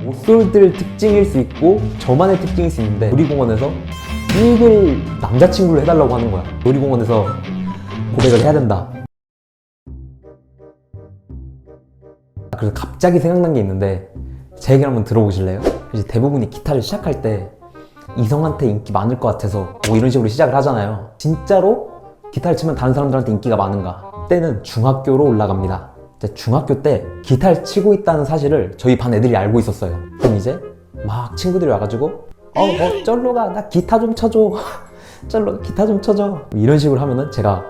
모쏠들 특징일 수 있고 저만의 특징일 수 있는데 놀이공원에서 1일 남자친구를 해달라고 하는 거야. 놀이공원에서 고백을 해야 된다. 그래서 갑자기 생각난 게 있는데 제 얘기를 한번 들어보실래요? 이제 대부분이 기타를 시작할 때 이성한테 인기 많을 것 같아서 뭐 이런 식으로 시작을 하잖아요. 진짜로 기타를 치면 다른 사람들한테 인기가 많은가? 때는 중학교로 올라갑니다. 중학교 때 기타를 치고 있다는 사실을 저희 반 애들이 알고 있었어요. 그럼 이제 막 친구들이 와가지고 쩔로가 나 기타 좀 쳐줘. 쩔로 기타 좀 쳐줘. 이런 식으로 하면은 제가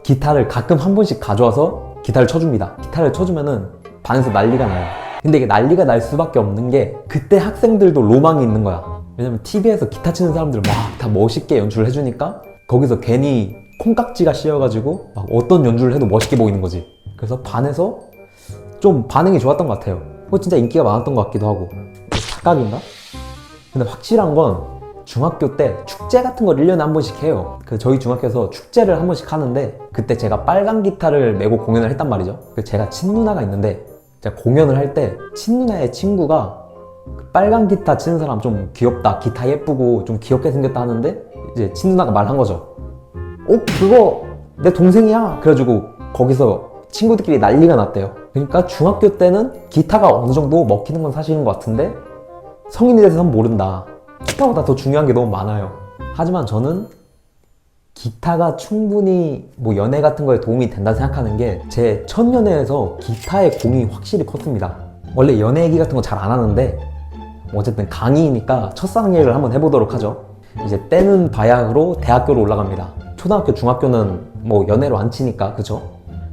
기타를 가끔 한 번씩 가져와서 기타를 쳐줍니다. 기타를 쳐주면은 반에서 난리가 나요. 근데 이게 난리가 날 수밖에 없는 게 그때 학생들도 로망이 있는 거야. 왜냐면 TV에서 기타 치는 사람들 막 다 멋있게 연주를 해주니까 거기서 괜히 콩깍지가 씌어가지고 막 어떤 연주를 해도 멋있게 보이는 거지. 그래서 반에서 좀 반응이 좋았던 것 같아요. 진짜 인기가 많았던 것 같기도 하고. 착각인가? 근데 확실한 건 중학교 때 축제 같은 걸 1년에 한 번씩 해요. 저희 중학교에서 축제를 한 번씩 하는데 그때 제가 빨간 기타를 메고 공연을 했단 말이죠. 제가 친누나가 있는데 제가 공연을 할 때 친누나의 친구가 빨간 기타 치는 사람 좀 귀엽다, 기타 예쁘고 좀 귀엽게 생겼다 하는데 이제 친누나가 말한 거죠. 그거 내 동생이야. 그래가지고 거기서 친구들끼리 난리가 났대요. 그러니까 중학교 때는 기타가 어느 정도 먹히는 건 사실인 것 같은데 성인이 돼서는 모른다. 기타보다 더 중요한 게 너무 많아요. 하지만 저는 기타가 충분히 뭐 연애 같은 거에 도움이 된다 생각하는 게 제 첫 연애에서 기타의 공이 확실히 컸습니다. 원래 연애 얘기 같은 거 잘 안 하는데 어쨌든 강의니까 첫사랑 얘기를 한번 해보도록 하죠. 이제 때는 바야흐로 대학교로 올라갑니다. 초등학교, 중학교는 뭐 연애로 안 치니까, 그죠?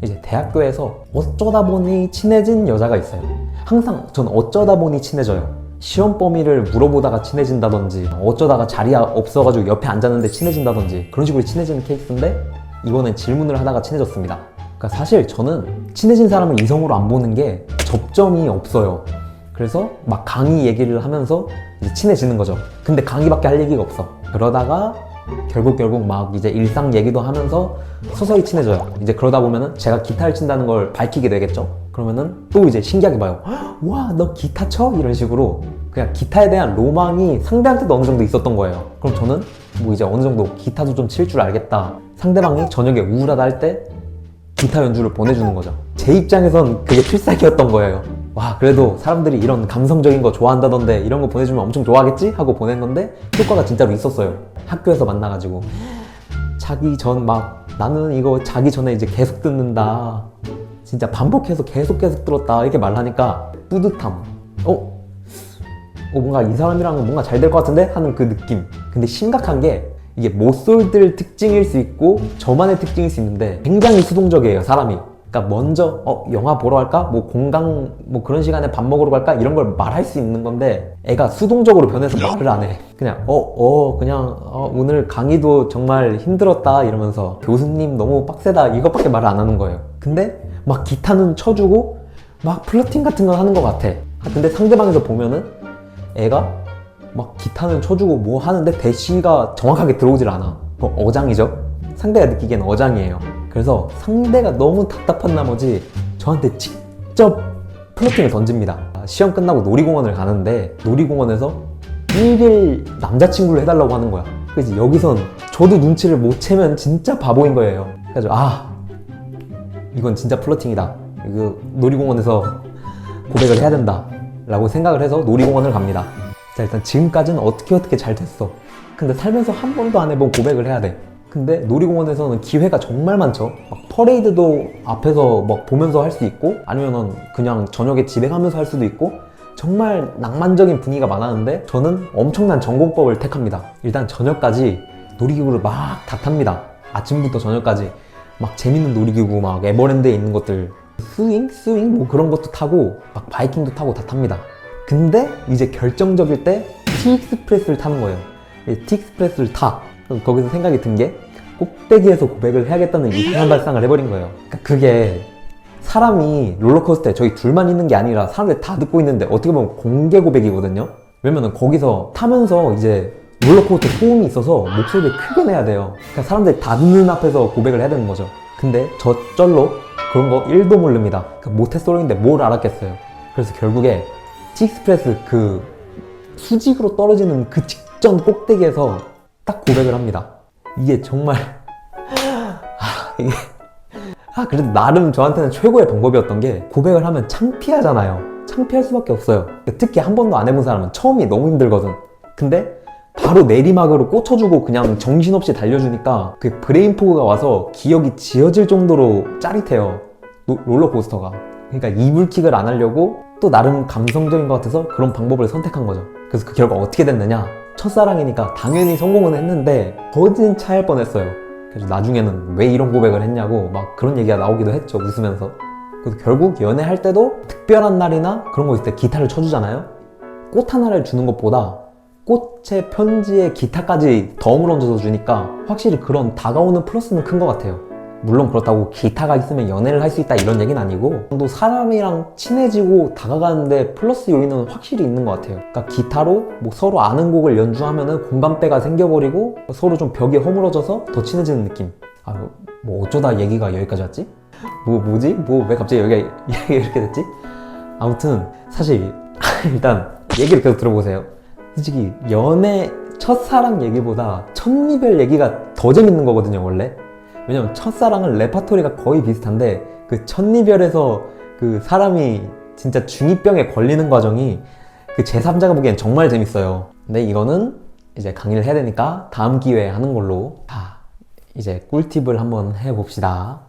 이제 대학교에서 어쩌다 보니 친해진 여자가 있어요. 항상 전 어쩌다 보니 친해져요. 시험 범위를 물어보다가 친해진다든지 어쩌다가 자리가 없어가지고 옆에 앉았는데 친해진다든지 그런 식으로 친해지는 케이스인데 이번엔 질문을 하다가 친해졌습니다. 그러니까 사실 저는 친해진 사람을 이성으로 안 보는 게 접점이 없어요. 그래서 막 강의 얘기를 하면서 이제 친해지는 거죠. 근데 강의밖에 할 얘기가 없어. 그러다가 결국 막 이제 일상 얘기도 하면서 서서히 친해져요. 이제 그러다 보면은 제가 기타를 친다는 걸 밝히게 되겠죠. 그러면은 또 이제 신기하게 봐요. 와, 너 기타 쳐? 이런 식으로 그냥 기타에 대한 로망이 상대한테도 어느 정도 있었던 거예요. 그럼 저는 뭐 이제 어느 정도 기타도 좀 칠 줄 알겠다. 상대방이 저녁에 우울하다 할 때 기타 연주를 보내주는 거죠. 제 입장에선 그게 필살기였던 거예요. 와, 그래도 사람들이 이런 감성적인 거 좋아한다던데 이런 거 보내주면 엄청 좋아하겠지? 하고 보낸 건데 효과가 진짜로 있었어요. 학교에서 만나가지고 자기 전 막 나는 이거 자기 전에 이제 계속 듣는다. 진짜 반복해서 계속 들었다. 이렇게 말하니까 뿌듯함. 뭔가 이 사람이랑은 뭔가 잘 될 것 같은데? 하는 그 느낌. 근데 심각한 게 이게 모쏠들 특징일 수 있고 저만의 특징일 수 있는데 굉장히 수동적이에요, 사람이. 그러니까 먼저 영화 보러 갈까? 뭐 공강 뭐 그런 시간에 밥 먹으러 갈까? 이런 걸 말할 수 있는 건데 애가 수동적으로 변해서 말을 안 해. 그냥 오늘 강의도 정말 힘들었다 이러면서 교수님 너무 빡세다 이것밖에 말을 안 하는 거예요. 근데 막 기타는 쳐주고 막 플러팅 같은 걸 하는 것 같아. 근데 상대방에서 보면은 애가 막 기타는 쳐주고 뭐 하는데 대시가 정확하게 들어오질 않아. 어장이죠. 상대가 느끼기엔 어장이에요. 그래서 상대가 너무 답답한 나머지 저한테 직접 플러팅을 던집니다. 시험 끝나고 놀이공원을 가는데 놀이공원에서 1일 남자친구를 해달라고 하는 거야. 그래서 여기선 저도 눈치를 못 채면 진짜 바보인 거예요. 그래서 이건 진짜 플러팅이다. 이거 놀이공원에서 고백을 해야 된다 라고 생각을 해서 놀이공원을 갑니다. 자, 일단 지금까지는 어떻게 잘 됐어. 근데 살면서 한 번도 안 해본 고백을 해야 돼. 근데 놀이공원에서는 기회가 정말 많죠. 막 퍼레이드도 앞에서 막 보면서 할 수 있고 아니면은 그냥 저녁에 집에 가면서 할 수도 있고 정말 낭만적인 분위기가 많았는데 저는 엄청난 전공법을 택합니다. 일단 저녁까지 놀이기구를 막 다 탑니다. 아침부터 저녁까지 막 재밌는 놀이기구 막 에버랜드에 있는 것들 스윙 뭐 그런 것도 타고 막 바이킹도 타고 다 탑니다. 근데 이제 결정적일 때 티익스프레스를 타는 거예요. 티익스프레스를 타. 거기서 생각이 든 게 꼭대기에서 고백을 해야겠다는 이상한 발상을 해버린 거예요. 그러니까 그게 사람이 롤러코스터에 저희 둘만 있는 게 아니라 사람들이 다 듣고 있는데 어떻게 보면 공개 고백이거든요. 왜냐면 거기서 타면서 이제 롤러코스터 소음이 있어서 목소리를 크게 내야 돼요. 그러니까 사람들이 다 듣는 앞에서 고백을 해야 되는 거죠. 근데 저 쩔로 그런 거 1도 모릅니다. 그러니까 모태솔로인데 뭘 알았겠어요. 그래서 결국에 티익스프레스 그 수직으로 떨어지는 그 직전 꼭대기에서 딱 고백을 합니다. 이게 정말 이게 그래도 나름 저한테는 최고의 방법이었던 게, 고백을 하면 창피하잖아요. 창피할 수밖에 없어요. 특히 한 번도 안 해본 사람은 처음이 너무 힘들거든. 근데 바로 내리막으로 꽂혀주고 그냥 정신없이 달려주니까 그 브레인포그가 와서 기억이 지워질 정도로 짜릿해요. 롤러코스터가. 그러니까 이불킥을 안 하려고 또 나름 감성적인 것 같아서 그런 방법을 선택한 거죠. 그래서 그 결과 어떻게 됐느냐, 첫사랑이니까 당연히 성공은 했는데 거진 차일 뻔했어요. 그래서 나중에는 왜 이런 고백을 했냐고 막 그런 얘기가 나오기도 했죠, 웃으면서. 그래서 결국 연애할 때도 특별한 날이나 그런 거 있을 때 기타를 쳐주잖아요. 꽃 하나를 주는 것보다 꽃의 편지에 기타까지 덤을 얹어서 주니까 확실히 그런 다가오는 플러스는 큰 것 같아요. 물론 그렇다고 기타가 있으면 연애를 할 수 있다 이런 얘기는 아니고, 또 사람이랑 친해지고 다가가는데 플러스 요인은 확실히 있는 것 같아요. 그러니까 기타로 뭐 서로 아는 곡을 연주하면은 공감대가 생겨버리고 서로 좀 벽이 허물어져서 더 친해지는 느낌. 뭐 어쩌다 얘기가 여기까지 왔지? 뭐지? 왜 갑자기 여기가 이렇게 됐지? 아무튼 사실 일단 얘기를 계속 들어보세요. 솔직히 연애 첫사랑 얘기보다 첫이별 얘기가 더 재밌는 거거든요, 원래. 왜냐면 첫사랑은 레파토리가 거의 비슷한데 그 첫이별에서 그 사람이 진짜 중2병에 걸리는 과정이 그 제3자가 보기엔 정말 재밌어요. 근데 이거는 이제 강의를 해야 되니까 다음 기회에 하는 걸로. 자, 이제 꿀팁을 한번 해봅시다.